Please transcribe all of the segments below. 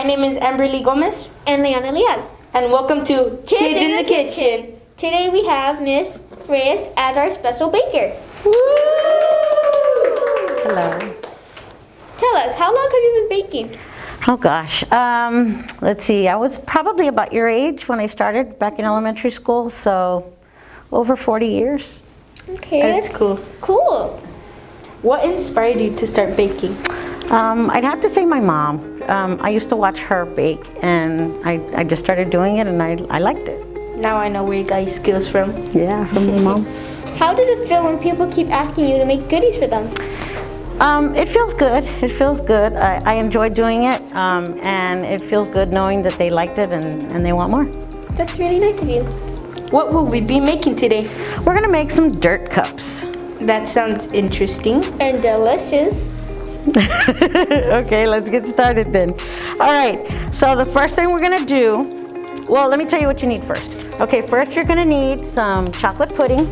My name is Amberly Gomez. And Leona Leal. And welcome to Kids in the Kitchen. Today we have Miss Reyes as our special baker. Woo! Hello. Tell us, how long have you been baking? Oh gosh, let's see, I was probably about your age when I started back in elementary school, so over 40 years. Okay, That's cool. Cool. What inspired you to start baking? I'd have to say my mom. I used to watch her bake, and I just started doing it, and I liked it. Now I know where you got your skills from. Yeah, from my mom. How does it feel when people keep asking you to make goodies for them? It feels good. It feels good. I enjoy doing it, and it feels good knowing that they liked it and they want more. That's really nice of you. What will we be making today? We're gonna make some dirt cups. That sounds interesting. And delicious. Okay, let's get started then. All right, so the first thing we're gonna do, well, let me tell you what you need first. Okay, first you're gonna need some chocolate pudding.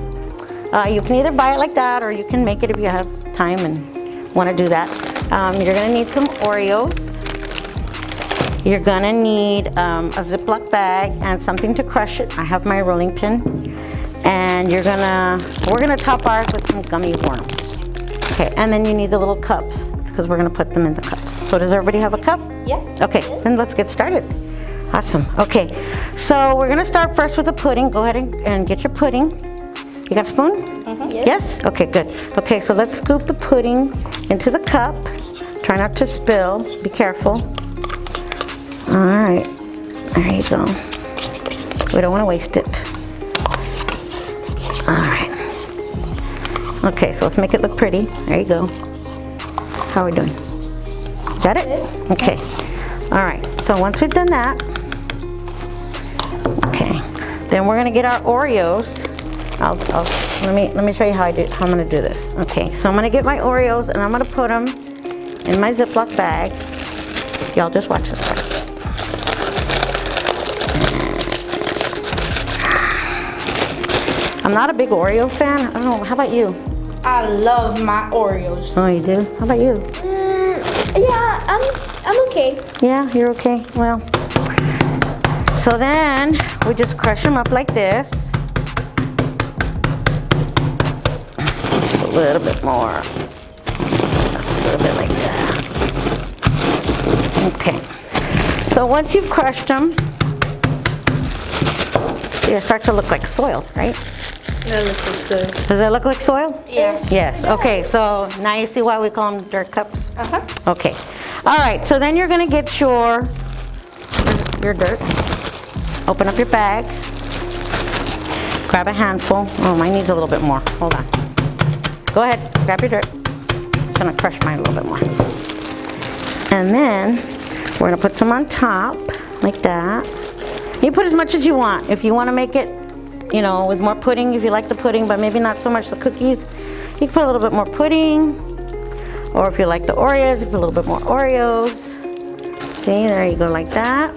You can either buy it like that or you can make it if you have time and want to do that. You're gonna need some Oreos. You're gonna need a Ziploc bag and something to crush it. I have my rolling pin. And we're gonna top ours with some gummy worms. Okay, and then you need the little cups because we're gonna put them in the cups. So does everybody have a cup? Yeah. Okay, then let's get started. Awesome. Okay, so we're gonna start first with the pudding. Go ahead and get your pudding. You got a spoon? Yes. Yes? Okay, good. Okay, so let's scoop the pudding into the cup. Try not to spill. Be careful. All right. There you go. We don't want to waste it. All right. Okay, so let's make it look pretty. There you go. How are we doing? Got it? Okay. All right. So once we've done that, okay, then we're gonna get our Oreos. Let me show you how I'm gonna do this. Okay, so I'm gonna get my Oreos and I'm gonna put them in my Ziploc bag. Y'all just watch this part. I'm not a big Oreo fan. I don't know, how about you? I love my Oreos. Oh, you do? How about you? Yeah, I'm okay. Yeah, you're okay. Well, so then we just crush them up like this. Just a little bit more. Just a little bit like that. Okay. So once you've crushed them, they start to look like soil, right? That looks good. Does that look like soil? Yeah. Yes. Okay, so now you see why we call them dirt cups? Uh-huh. Okay. All right, so then you're gonna get your dirt. Open up your bag. Grab a handful. Oh, mine needs a little bit more. Hold on. Go ahead, grab your dirt. I'm gonna crush mine a little bit more. And then we're gonna put some on top, like that. You put as much as you want. If you wanna make it, you know, with more pudding, if you like the pudding, but maybe not so much the cookies, you can put a little bit more pudding. Or if you like the Oreos, you put a little bit more Oreos. See, there you go, like that.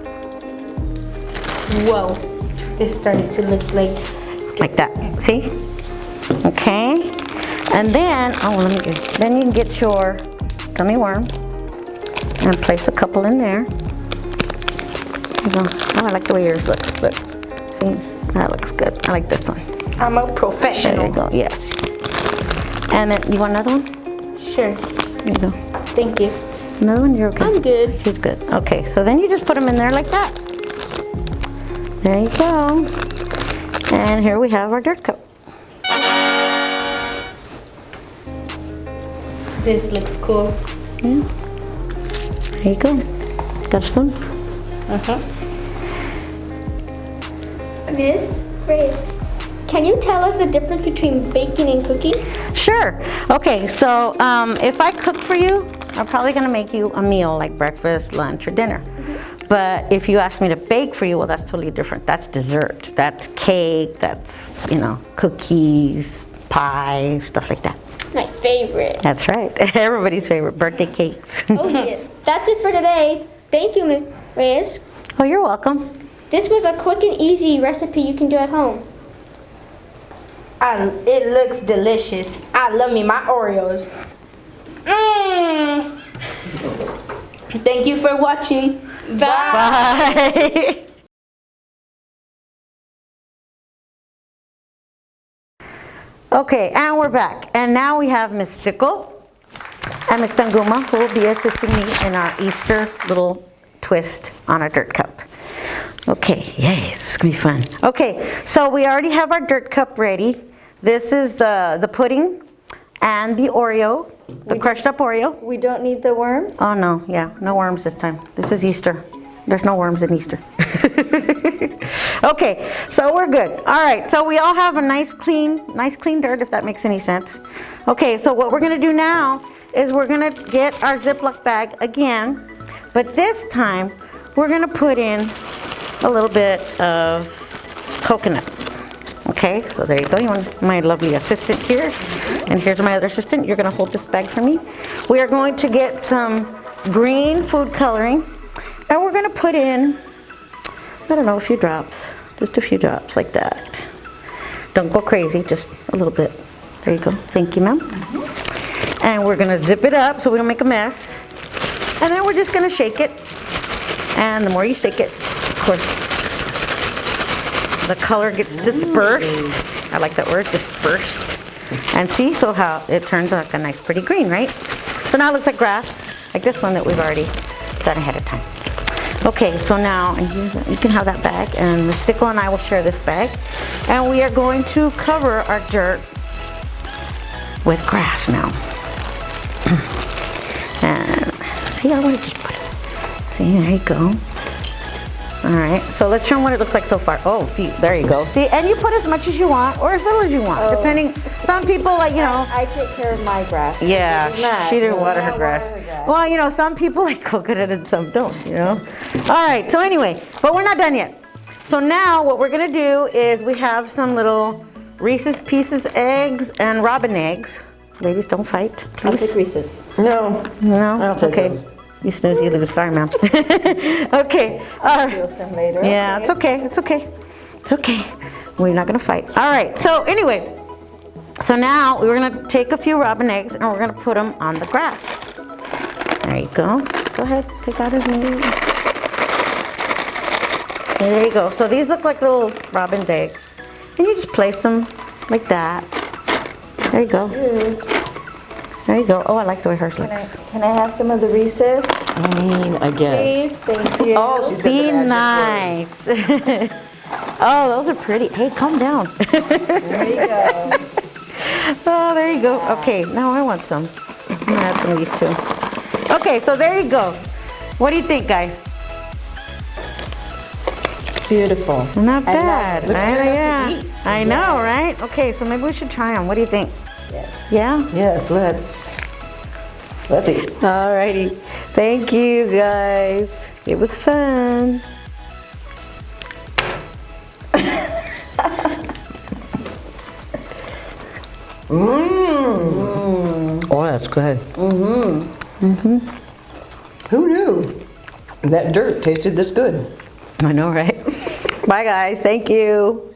Whoa, this started to look like that. See? Okay. And then, then you can get your gummy worm and place a couple in there. There you go. Oh, I like the way yours looks. See? That looks good. I like this one. I'm a professional. There you go, yes. And then, you want another one? Sure. There you go. Thank you. Another one? You're okay? I'm good. She's good. Okay, so then you just put them in there like that. There you go. And here we have our dirt cup. This looks cool. Yeah. There you go. Got a spoon? Uh-huh. Miss Reyes, can you tell us the difference between baking and cooking? Sure. Okay, so if I cook for you, I'm probably gonna make you a meal like breakfast, lunch, or dinner. But if you ask me to bake for you, well, that's totally different. That's dessert, that's cake, that's, you know, cookies, pie, stuff like that. My favorite. That's right. Everybody's favorite, birthday cakes. Oh yes. That's it for today. Thank you, Miss Reyes. Oh, you're welcome. This was a quick and easy recipe you can do at home. It looks delicious. I love me my Oreos. Thank you for watching. Bye. Okay, and we're back. And now we have Miss Stickle and Miss Tanguma, who will be assisting me in our Easter little twist on our dirt cup. Okay, yay, this is gonna be fun. Okay, so we already have our dirt cup ready. This is the pudding and the Oreo, the crushed up Oreo. We don't need the worms? Oh no, yeah, no worms this time. This is Easter. There's no worms in Easter. Okay, so we're good. All right, so we all have a nice clean dirt, if that makes any sense. Okay, so what we're gonna do now is we're gonna get our Ziploc bag again, but this time we're gonna put in a little bit of coconut. Okay, so there you go. You want my lovely assistant here, and here's my other assistant. You're gonna hold this bag for me. We are going to get some green food coloring, and we're gonna put in, I don't know, a few drops, just a few drops like that. Don't go crazy, just a little bit. There you go. Thank you, ma'am. And we're gonna zip it up so we don't make a mess. And then we're just gonna shake it. And the more you shake it, of course, the color gets dispersed. I like that word, dispersed. And see, so how it turns like a nice pretty green, right? So now it looks like grass, like this one that we've already done ahead of time. Okay, so now you can have that bag, and Miss Stickle and I will share this bag. And we are going to cover our dirt with grass now. And see, I want to just put it. See, there you go. All right, so let's show them what it looks like so far. Oh, see, there you go. See, and you put as much as you want or as little as you want, depending. Some people, like, you know. I take care of my grass. Yeah, she didn't water her grass. Well, you know, some people like coconut and some don't, you know. All right, so anyway, but we're not done yet. So now what we're gonna do is we have some little Reese's Pieces eggs and robin eggs. Ladies, don't fight, please. I'll take Reese's. No. No? I'll take okay. those. You snooze, you lose. Sorry, ma'am. Okay. Steal some later. Yeah, it's okay. It's okay. It's okay. We're not gonna fight. All right. So anyway, so now we're gonna take a few robin eggs and we're gonna put them on the grass. There you go. Go ahead. Take out as many. There you go. So these look like little robin eggs, and you just place them like that. There you go. There you go. Oh, I like the way hers looks. Can I have some of the Reese's? I mean, I guess. Please, thank you. Oh, she said Be that nice. Oh, those are pretty. Hey, calm down. There you go. Oh, there you go. Okay, now I want some. I'm gonna add some of these too. Okay, so there you go. What do you think, guys? Beautiful. Not bad. Looks good Yeah, to eat. I know, right? Okay, so maybe we should try them. What do you think? Yeah? Yes, let's eat. Alrighty. Thank you, guys. It was fun. Oh, that's good. Who knew that dirt tasted this good? I know, right? Bye, guys. Thank you.